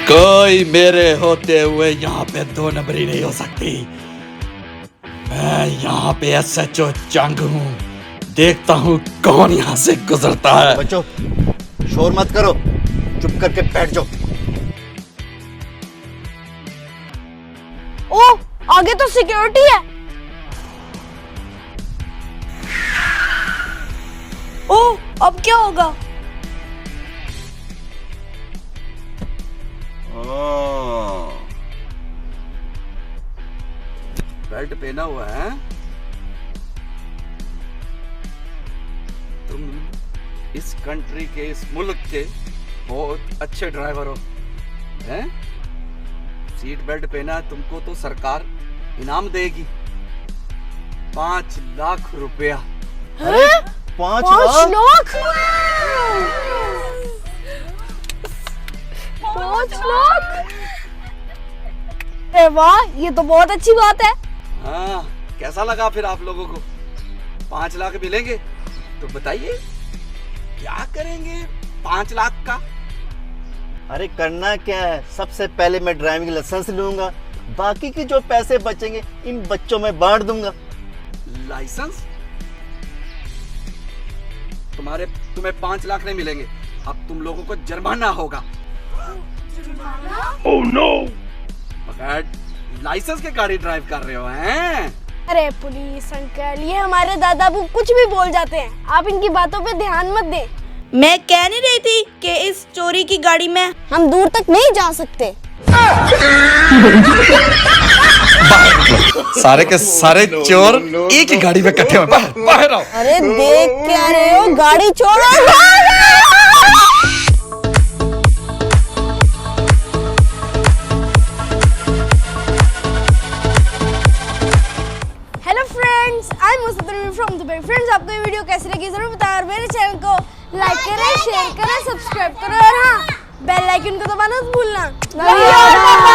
कोई मेरे होते हुए यहाँ पे दो नंबरी नहीं हो सकती। मैं यहाँ पे एसएचओ चंग हूँ। देखता हूँ कौन यहाँ से गुजरता है। बच्चों, शोर मत करो, चुप करके बैठ जाओ। ओ, आगे तो सिक्योरिटी है। ओ, अब क्या होगा? बेल्ट पहना हुआ है तुम। इस कंट्री के, इस मुल्क के बहुत अच्छे ड्राइवर हो हैं? सीट बेल्ट पहना तुमको तो सरकार इनाम देगी 5 लाख रुपया। अरे 5 लाख? 5 लाख? अरे वाह, ये तो बहुत अच्छी बात है। हाँ, कैसा लगा फिर आप लोगों को? 5 लाख मिलेंगे तो बताइए क्या करेंगे 5 लाख का? अरे करना क्या है, सबसे पहले मैं ड्राइविंग लाइसेंस लूंगा, बाकी के जो पैसे बचेंगे इन बच्चों में बांट दूंगा। लाइसेंस? तुम्हें 5 लाख नहीं मिलेंगे, अब तुम लोगों को जुर्माना होगा। Oh no! बगैर लाइसेंस के गाड़ी ड्राइव कर रहे हो हैं? अरे पुलिस अंकल, ये हमारे दादाबू कुछ भी बोल जाते हैं, आप इनकी बातों पे ध्यान मत दें। मैं कह नहीं रही थी कि इस चोरी की गाड़ी में हम दूर तक नहीं जा सकते। सारे के सारे चोर एक ही गाड़ी में इकट्ठे हो, बाहर आओ। अरे देख क्या रहे हो, गाड़ी छोड़ो। Hello friends, I am Mustafa from Dubai. Friends, आपको ये वीडियो कैसी लगी जरूर बताएं और मेरे चैनल को लाइक करें, शेयर करें, सब्सक्राइब करें और हाँ, बेल आइकन को दबाना मत भूलना। Love you all, bye bye.